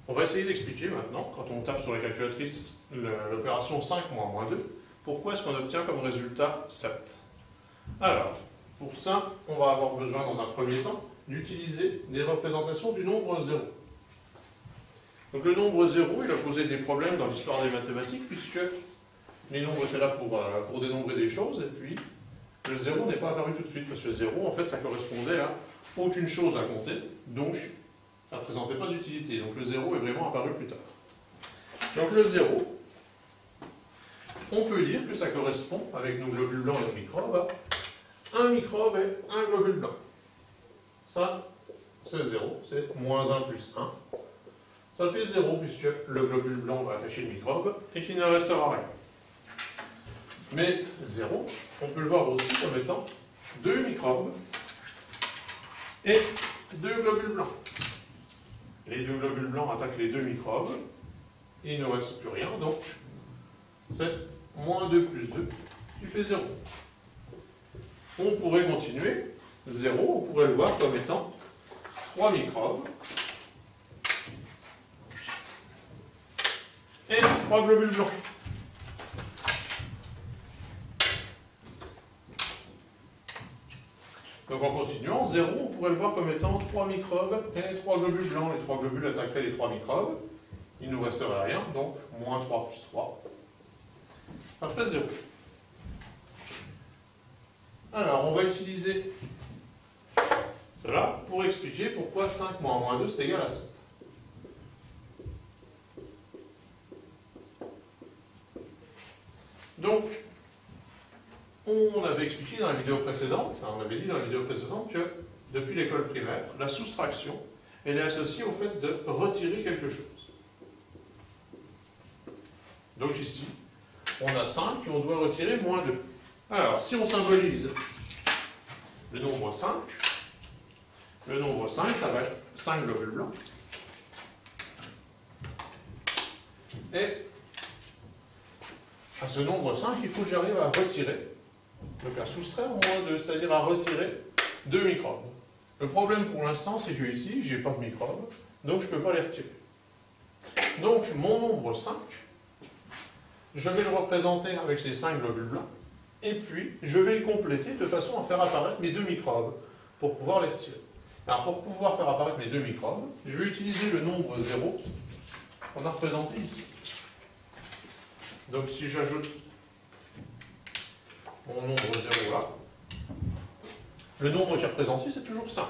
On va essayer d'expliquer maintenant, quand on tape sur la calculatrice l'opération 5 moins moins 2, pourquoi est-ce qu'on obtient comme résultat 7. Alors, pour ça, on va avoir besoin dans un premier temps d'utiliser des représentations du nombre 0. Donc le nombre 0, il a posé des problèmes dans l'histoire des mathématiques, puisque les nombres étaient là pour dénombrer des choses, et puis le 0 n'est pas apparu tout de suite, parce que 0, en fait, ça correspondait à aucune chose à compter, donc ça ne présentait pas d'utilité. Donc le 0 est vraiment apparu plus tard. Donc le 0, on peut dire que ça correspond, avec nos globules blancs et nos microbes, à un microbe et un globule blanc. Ça, c'est 0, c'est moins 1 plus 1. Ça fait 0 puisque le globule blanc va attacher le microbe et qu'il ne restera rien. Mais 0, on peut le voir aussi comme étant 2 microbes et 2 globules blancs. Les 2 globules blancs attaquent les 2 microbes, et il ne reste plus rien, donc c'est moins 2 plus 2 qui fait 0. On pourrait continuer, 0, on pourrait le voir comme étant 3 microbes et 3 globules blancs. Donc en continuant, 0, on pourrait le voir comme étant 3 microbes et 3 globules blancs. Les 3 globules attaqueraient les 3 microbes. Il ne nous resterait rien, donc moins 3 plus 3. Ça ferait 0. Alors, on va utiliser cela pour expliquer pourquoi 5 moins moins 2 c'est égal à 7. Donc, on avait expliqué dans la vidéo précédente, on avait dit dans la vidéo précédente que depuis l'école primaire, la soustraction, elle est associée au fait de retirer quelque chose. Donc ici, on a 5 et on doit retirer moins 2. Alors, si on symbolise le nombre 5, ça va être 5 globules blancs. Et à ce nombre 5, il faut que j'arrive à retirer, donc à soustraire moins 2, c'est-à-dire à retirer 2 microbes. Le problème pour l'instant, c'est que ici, je n'ai pas de microbes, donc je ne peux pas les retirer. Donc mon nombre 5, je vais le représenter avec ces 5 globules blancs, et puis je vais le compléter de façon à faire apparaître mes 2 microbes pour pouvoir les retirer. Alors pour pouvoir faire apparaître mes 2 microbes, je vais utiliser le nombre 0 qu'on a représenté ici. Donc si j'ajoute mon nombre 0 là, le nombre qui est représenté c'est toujours 5.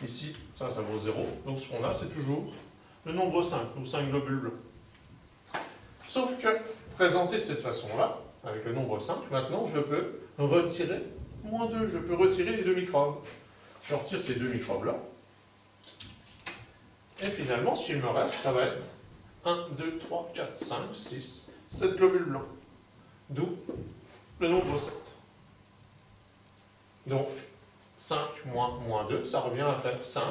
Ici, ça vaut 0, donc ce qu'on a c'est toujours le nombre 5, ou 5 globules blancs. Sauf que, présenté de cette façon-là, avec le nombre 5, maintenant je peux retirer moins 2, je peux retirer les 2 microbes. Je retire ces 2 microbes-là, et finalement, ce qu'il me reste, ça va être 1, 2, 3, 4, 5, 6, 7 globules blancs. D'où le nombre 7. Donc, 5 moins 2, ça revient à faire 5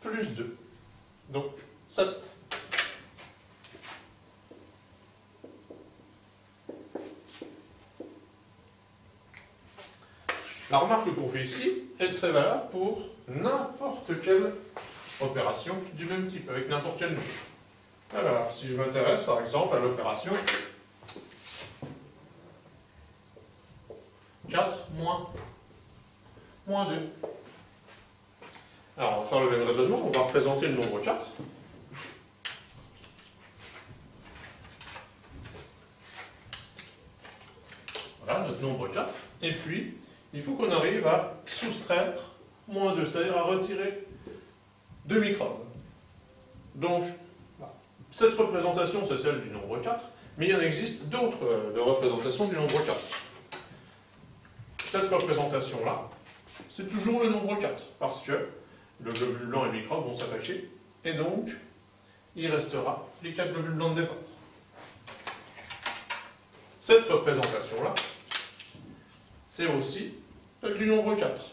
plus 2. Donc, 7. La remarque qu'on fait ici, elle serait valable pour n'importe quelle opération du même type, avec n'importe quel nombre. Alors, si je m'intéresse par exemple à l'opération 4 moins 2. Alors, on va faire le même raisonnement, on va représenter le nombre 4. Voilà, notre nombre 4. Et puis, il faut qu'on arrive à soustraire moins 2, c'est-à-dire à retirer 2 microbes. Donc, cette représentation, c'est celle du nombre 4, mais il y en existe d'autres de représentations du nombre 4. Cette représentation-là, c'est toujours le nombre 4, parce que le globule blanc et le microbe vont s'attacher, et donc, il restera les 4 globules blancs de départ. Cette représentation-là, c'est aussi du nombre 4,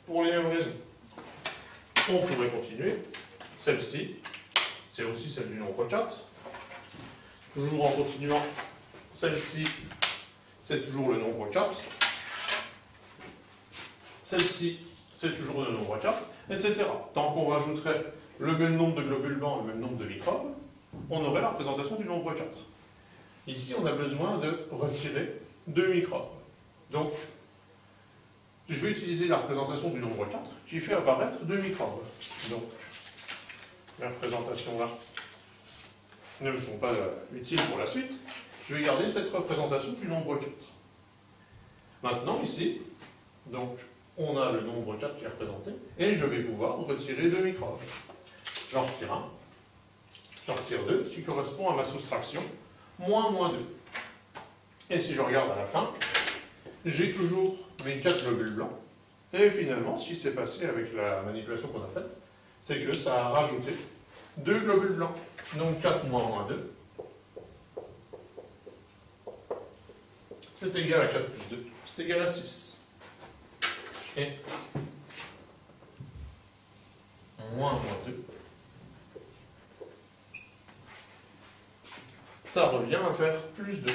pour les mêmes raisons. On pourrait continuer. Celle-ci, c'est aussi celle du nombre 4. Toujours en continuant, celle-ci, c'est toujours le nombre 4. Celle-ci, c'est toujours le nombre 4, etc. Tant qu'on rajouterait le même nombre de globules blancs, le même nombre de microbes, on aurait la représentation du nombre 4. Ici, on a besoin de retirer 2 microbes. Donc, je vais utiliser la représentation du nombre 4 qui fait apparaître 2 microbes. Donc, les représentations là ne me sont pas utiles pour la suite. Je vais garder cette représentation du nombre 4. Maintenant, ici, donc, on a le nombre 4 qui est représenté, et je vais pouvoir retirer 2 microbes. J'en retire 1, j'en retire 2, ce qui correspond à ma soustraction, moins 2. Et si je regarde à la fin, j'ai toujours mes 4 globules blancs, et finalement, ce qui s'est passé avec la manipulation qu'on a faite, c'est que ça a rajouté 2 globules blancs. Donc 4 moins 2, c'est égal à 4 plus 2, c'est égal à 6. Et moins 2, ça revient à faire plus 2.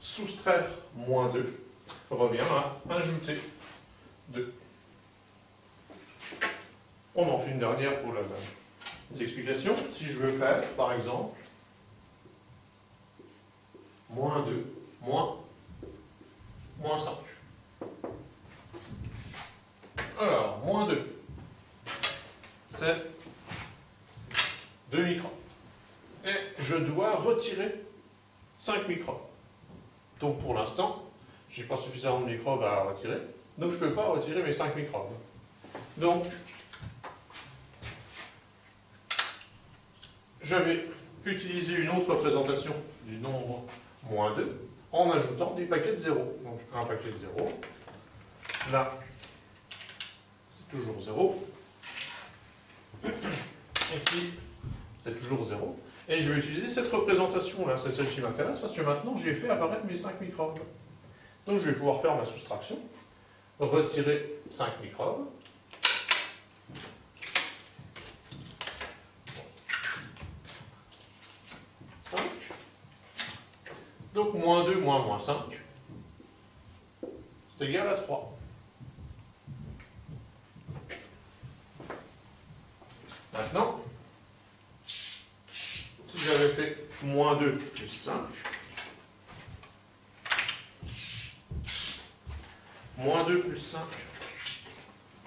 Soustraire moins 2 revient à ajouter 2. On en fait une dernière pour les explications. Si je veux faire, par exemple, moins 2, moins 5. Alors, moins 2, c'est 2 microbes. Et je dois retirer 5 microbes. Donc pour l'instant, je n'ai pas suffisamment de microbes à retirer, donc je ne peux pas retirer mes 5 microbes. Donc, je vais utiliser une autre représentation du nombre moins 2 en ajoutant des paquets de 0. Donc un paquet de 0. Là, c'est toujours 0. Ici, c'est toujours 0. Et je vais utiliser cette représentation-là, c'est celle qui m'intéresse, parce que maintenant j'ai fait apparaître mes 5 microbes. Donc je vais pouvoir faire ma soustraction, retirer 5 microbes. Donc moins 2 moins 5, c'est égal à 3. Maintenant, si j'avais fait moins 2 plus 5, moins 2 plus 5,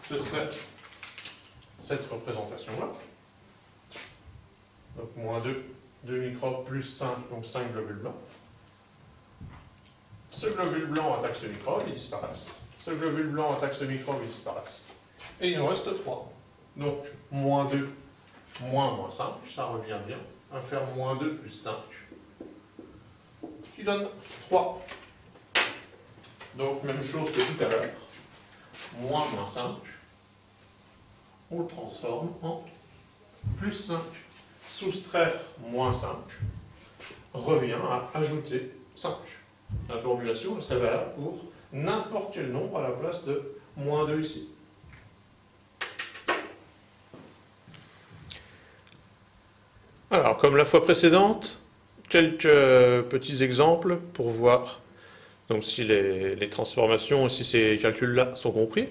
ce serait cette représentation-là. Donc moins 2, 2 microbes plus 5, donc 5 globules blancs. Ce globule blanc attaque ce microbe, il disparaissent. Ce globule blanc attaque ce microbe, il disparaissent. Et il nous reste 3. Donc, moins 2, moins 5, ça revient bien, à faire moins 2 plus 5, qui donne 3. Donc, même chose que tout à l'heure, moins 5, on le transforme en plus 5. Soustraire moins 5 revient à ajouter 5. La formulation serait valable pour n'importe quel nombre à la place de moins 2 ici. Alors, comme la fois précédente, quelques petits exemples pour voir donc, si les transformations et si ces calculs-là sont compris.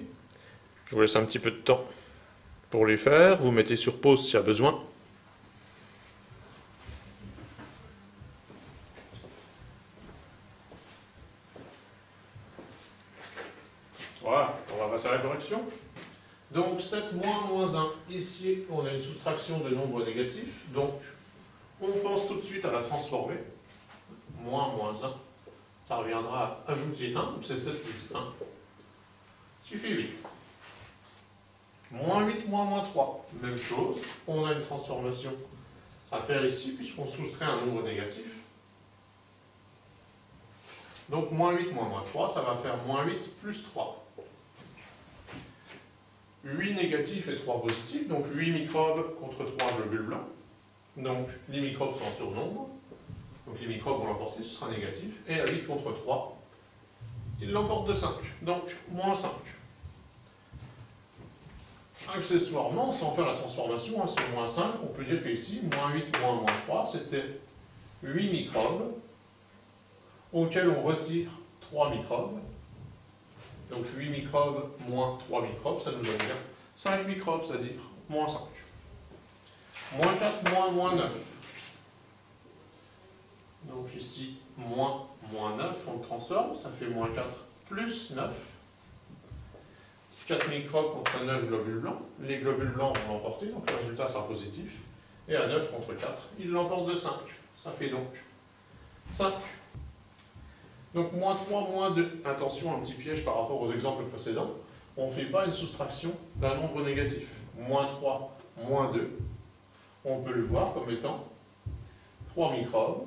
Je vous laisse un petit peu de temps pour les faire. Vous mettez sur pause s'il y a besoin. Voilà, on va passer à la correction. Donc 7 moins 1, ici on a une soustraction de nombres négatifs, donc on pense tout de suite à la transformer. Moins 1, ça reviendra à ajouter 1, donc c'est 7 plus 1, ce qui fait 8. Moins 8 moins 3, même chose, on a une transformation à faire ici puisqu'on soustrait un nombre négatif. Donc moins 8 moins 3, ça va faire moins 8 plus 3. 8 négatifs et 3 positifs, donc 8 microbes contre 3 globules blancs. Donc les microbes sont en surnombre, donc les microbes vont l'emporter, ce sera négatif. Et à 8 contre 3, ils l'emportent de 5, donc moins 5. Accessoirement, sans faire la transformation, ce moins 5, on peut dire qu'ici, moins 8 moins 3, c'était 8 microbes, auxquels on retire 3 microbes. Donc 8 microbes moins 3 microbes, ça nous donne bien 5 microbes, c'est-à-dire moins 5. Moins 4, moins 9. Donc ici, moins 9, on le transforme, ça fait moins 4 plus 9. 4 microbes contre 9 globules blancs. Les globules blancs vont l'emporter, donc le résultat sera positif. Et à 9 contre 4, il l'emporte de 5. Ça fait donc 5. Donc moins 3, moins 2. Attention, un petit piège par rapport aux exemples précédents. On ne fait pas une soustraction d'un nombre négatif. Moins 3, moins 2. On peut le voir comme étant 3 microbes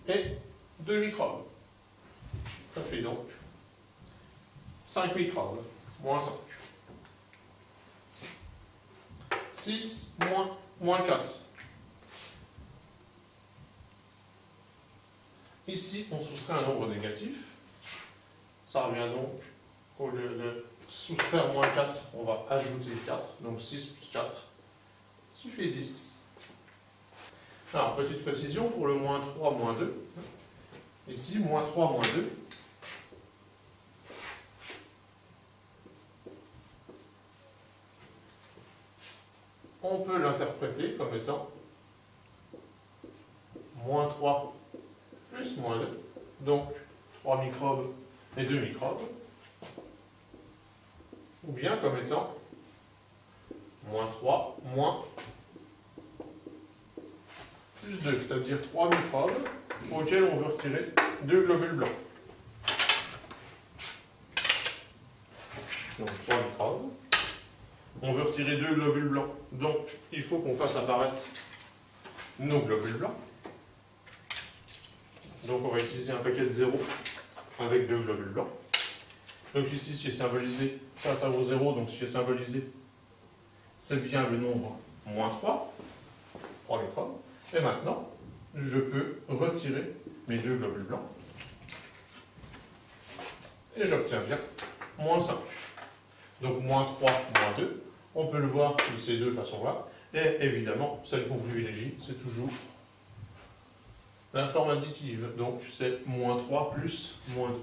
et 2 microbes. Ça fait donc 5 microbes, moins 5. 6, moins 4. Ici, on soustrait un nombre négatif. Ça revient donc, au lieu de soustraire moins 4, on va ajouter 4. Donc 6 plus 4, ça fait 10. Alors, petite précision pour le moins 3, moins 2. Ici, moins 3, moins 2. On peut l'interpréter comme étant moins 3 plus moins 2. Donc, 3 microbes et 2 microbes. Ou bien comme étant moins 3, moins plus 2, c'est-à-dire 3 microbes auxquels on veut retirer 2 globules blancs. Donc 3 microbes. On veut retirer 2 globules blancs. Donc il faut qu'on fasse apparaître nos globules blancs. Donc on va utiliser un paquet de 0 avec 2 globules blancs. Donc ici, ce qui est symbolisé, ça vaut 0, donc ce qui est symbolisé, c'est bien le nombre moins 3 microbes. Et maintenant, je peux retirer mes 2 globules blancs. Et j'obtiens bien moins 5. Donc moins 3, moins 2. On peut le voir de ces deux façons-là. Et évidemment, celle qu'on privilégie, c'est toujours la forme additive. Donc c'est moins 3 plus moins 2.